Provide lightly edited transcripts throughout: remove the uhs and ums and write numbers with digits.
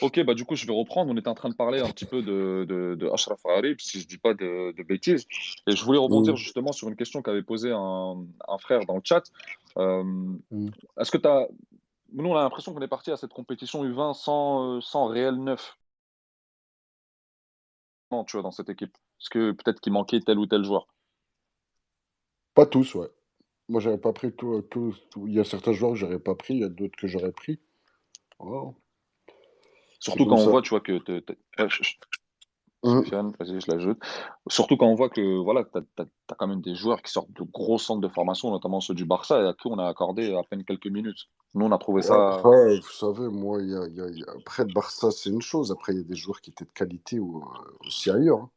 Ok, bah du coup, je vais reprendre. On était en train de parler un petit peu de Achraf Harib, si je dis pas de bêtises. Et je voulais rebondir Mm, justement sur une question qu'avait posée un frère dans le chat. Euh, mm. est-ce que tu as... Nous, on a l'impression qu'on est parti à cette compétition U20 sans réel neuf, tu vois, dans cette équipe. Est-ce que peut-être qu'il manquait tel ou tel joueur? Pas tous, ouais. Moi, j'avais pas pris Il y a certains joueurs que j'aurais pas pris, il y a d'autres que j'aurais pris. Voilà. C'est Surtout comme quand on ça. voit, tu vois, que... Ouais, Mm. Sofiane, vas-y, je l'ajoute. Surtout quand on voit que voilà, tu as quand même des joueurs qui sortent de gros centres de formation, notamment ceux du Barça, et à qui on a accordé à peine quelques minutes. Nous, on a trouvé Ouais, ça, après, vous savez, moi, après, le Barça, c'est une chose. Après, il y a des joueurs qui étaient de qualité aussi ailleurs, hein.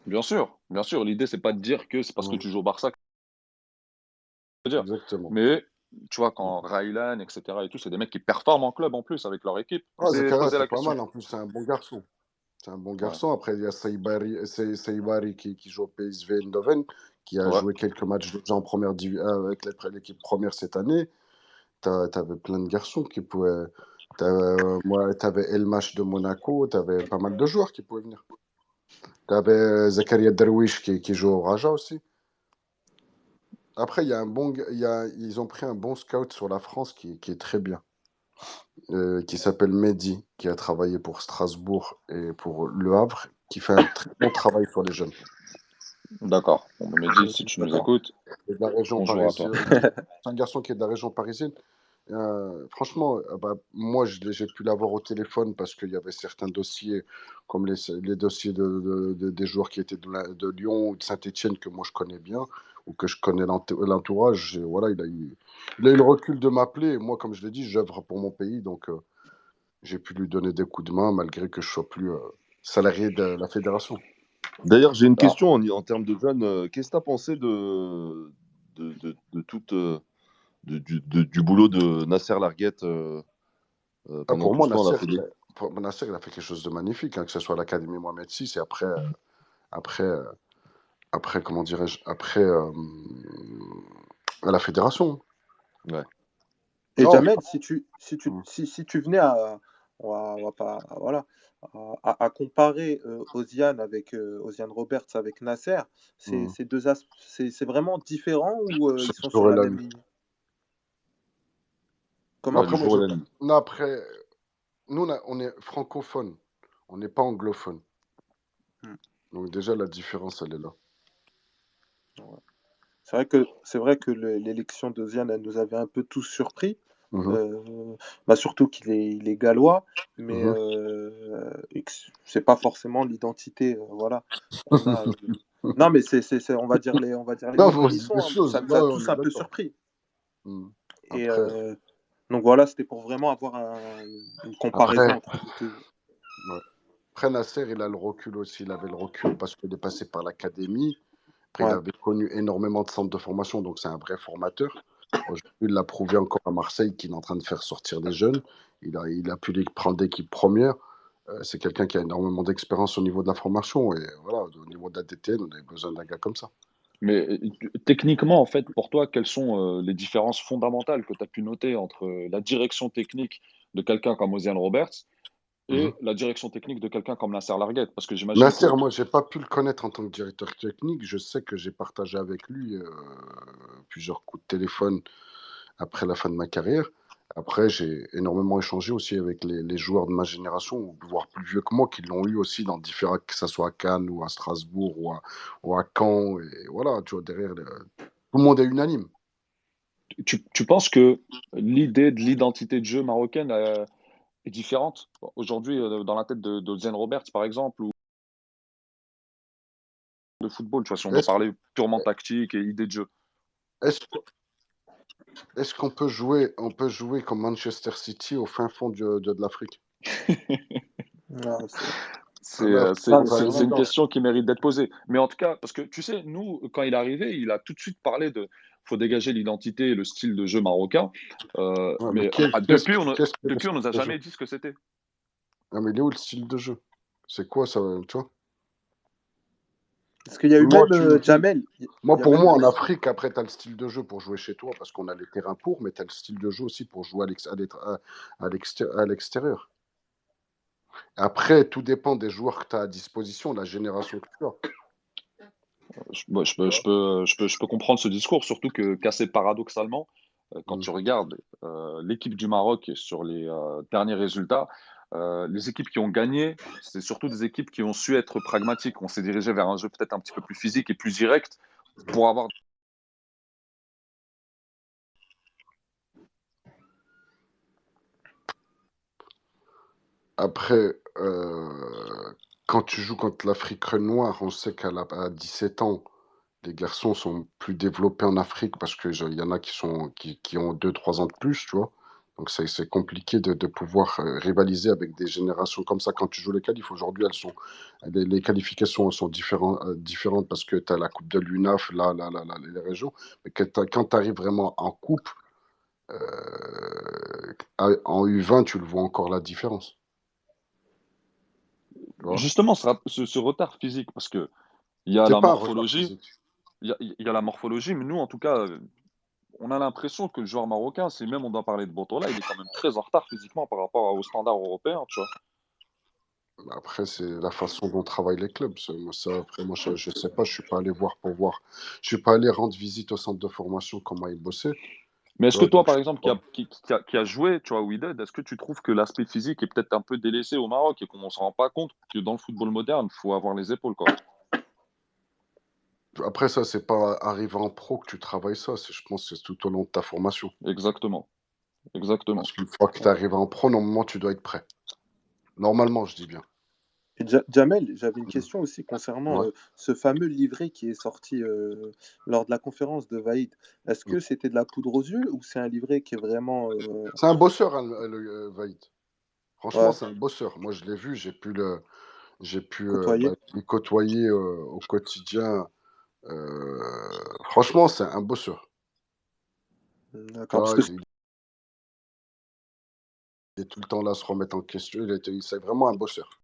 bien sûr, bien sûr. L'idée, c'est pas de dire que c'est parce que Mm. tu joues au Barça que tu veux dire. Exactement. Mais tu vois, Mm. quand Raylan, etc., et tout, c'est des mecs qui performent en club en plus avec leur équipe. On Ah, s'est Zakaria, posé c'est la pas question. mal. En plus, c'est un bon garçon. C'est un bon Ouais, garçon. Après, il y a Saibari qui joue au PSV Eindhoven, qui a ouais. joué quelques matchs déjà en première avec l'équipe première cette année. T'avais plein de garçons qui pouvaient. T'avais Elmas de Monaco, t'avais pas mal de joueurs qui pouvaient venir. T'avais Zakaria Derwish qui joue au Raja aussi. Après, il y a un bon, ils ont pris un bon scout sur la France qui est très bien, qui s'appelle Mehdi, qui a travaillé pour Strasbourg et pour Le Havre, qui fait un très bon travail sur les jeunes. D'accord. Bon, bah, Mehdi, si tu nous D'accord. écoutes, Et de la région bonjour à toi. parisienne. C'est un garçon qui est de la région parisienne. Franchement, bah, moi, j'ai pu l'avoir au téléphone parce qu'il y avait certains dossiers, comme les dossiers des joueurs qui étaient de Lyon ou de Saint-Etienne, que moi je connais bien, ou que je connais l'entourage. Et voilà, il a eu le recul de m'appeler. Et moi, comme je l'ai dit, j'œuvre pour mon pays, donc j'ai pu lui donner des coups de main, malgré que je sois plus salarié de la fédération. D'ailleurs, j'ai une Ah, question en termes de jeunes. Qu'est-ce que tu as pensé de toute, du boulot de Nasser Larguette Ah, pendant pour tout moi, ce temps à la Nasser, Fédé? Nasser, il a fait quelque chose de magnifique, hein, que ce soit à l'Académie Mohamed VI et après, comment dirais-je, à la fédération. Ouais. Et Non, Jamel, mm, si tu venais à, on va pas, voilà, à comparer Osiane Roberts avec Nasser, mm. c'est vraiment différent ou C'est ils sont le jour sur et la la même nuit. ligne? Ouais, Comment? le Après, moi, jour j'ai et la pas. nuit. Non, après, nous, on est francophone. On n'est pas anglophone. Hmm, Donc, déjà, la différence, elle est là. ouais. C'est vrai que l'élection d'Osiane, elle nous avait un peu tous surpris. Mhm, Euh, bah surtout il est gallois, mais mhm. et que c'est pas forcément l'identité, voilà, qu'on a. Non, mais on va dire les Non, mots vous comme ils dites des sont, hein, mais ça choses. nous a Non, on tous est un peu d'accord. surpris. Mm. Et Après, donc voilà, c'était pour vraiment avoir une comparaison après, entre les deux. ouais. Après, Nasser, il a le recul aussi. Il avait le recul parce qu'il est passé par l'académie. Après, il Ouais. avait connu énormément de centres de formation, donc c'est un vrai formateur. Aujourd'hui, il l'a prouvé encore à Marseille qu'il est en train de faire sortir des jeunes. Il a pu prendre d'équipe première. C'est quelqu'un qui a énormément d'expérience au niveau de la formation. Et voilà, au niveau de la DTN, on avait besoin d'un gars comme ça. mais techniquement, en fait, pour toi, quelles sont les différences fondamentales que tu as pu noter entre la direction technique de quelqu'un comme Osian Roberts Mhm. et la direction technique de quelqu'un comme Nasser Larguette? Parce que j'imagine Nasser, que moi, j'ai pas pu le connaître en tant que directeur technique. Je sais que j'ai partagé avec lui plusieurs coups de téléphone après la fin de ma carrière. Après, j'ai énormément échangé aussi avec les joueurs de ma génération, voire plus vieux que moi, qui l'ont eu aussi dans différents, que ce soit à Cannes ou à Strasbourg ou à Caen. Et voilà, tu vois, derrière, tout le monde est unanime. tu penses que l'idée de l'identité de jeu marocaine est différente aujourd'hui dans la tête d'Ozan Roberts, par exemple, ou de football, tu vois, si on doit Est-ce parler purement tactique et idée de jeu. est-ce, est-ce on peut jouer comme Manchester City au fin fond de l'Afrique? Non, C'est Ah ben, euh, non, c'est- mais c'est- c'est une non. question qui mérite d'être posée. Mais en tout cas, parce que tu sais, nous, quand il est arrivé, il a tout de suite parlé de faut dégager l'identité et le style de jeu marocain. Ouais, mais Mais depuis, on nous a de jeu? jamais dit ce que c'était. Ah, mais il est où le style de jeu? C'est quoi ça, tu vois? parce qu'il y a eu Moi, même tu me dis, Jamel, il y a pour même moi, en Afrique, après, tu as le style de jeu pour jouer chez toi parce qu'on a les terrains pour, mais tu as le style de jeu aussi pour jouer à l'extérieur. Après, tout dépend des joueurs que tu as à disposition, la génération que tu as. Je peux comprendre ce discours, surtout qu'assez paradoxalement, quand Mm. tu regardes l'équipe du Maroc sur les derniers résultats, les équipes qui ont gagné, c'est surtout des équipes qui ont su être pragmatiques. On s'est dirigé vers un jeu peut-être un petit peu plus physique et plus direct pour avoir. Après, quand tu joues contre l'Afrique noire, on sait à 17 ans, les garçons sont plus développés en Afrique parce qu'il y en a qui ont 2 3 ans de plus, tu vois. Donc c'est compliqué de pouvoir rivaliser avec des générations comme ça. Quand tu joues les qualifs, aujourd'hui, les qualifications sont différentes parce que tu as la Coupe de l'UNAF, les régions. Mais quand tu arrives vraiment en coupe, en U20, tu le vois encore la différence. Tu vois. Justement, ce retard physique, parce que il y a C'est la pas un retard morphologie, physique. il y a la morphologie, mais nous, en tout cas, on a l'impression que le joueur marocain, si même on doit parler de Botola, il est quand même très en retard physiquement par rapport aux standards européens, tu vois. Après, c'est la façon dont travaillent les clubs. Après, moi, je sais pas, je suis pas allé voir pour voir. Je suis pas allé rendre visite au centre de formation, comment ils bossaient. Mais Tu est-ce que vois, toi, donc je par sais exemple, pas. qui a joué, tu vois, Wydad, est-ce que tu trouves que l'aspect physique est peut-être un peu délaissé au Maroc et qu'on ne se rend pas compte que dans le football moderne, il faut avoir les épaules, quoi. Après, ça, c'est pas arrivé en pro que tu travailles ça. Je pense que c'est tout au long de ta formation. Exactement, exactement. Parce qu'une fois que tu arrives en pro, normalement, tu dois être prêt. Normalement, je dis bien. Et Jamel, j'avais une Mm. question aussi concernant Ouais. ce fameux livret qui est sorti lors de la conférence de Vaïd. Est-ce Mm. que c'était de la poudre aux yeux ou c'est un livret qui est vraiment C'est un bosseur, hein, Vaïd. Franchement, ouais, c'est un bosseur. Moi, je l'ai vu, j'ai pu côtoyé? le côtoyer au quotidien. Franchement, c'est un bosseur. Tu D'accord, parce vois, que il est tout le temps là à se remettre en question. C'est vraiment un bosseur.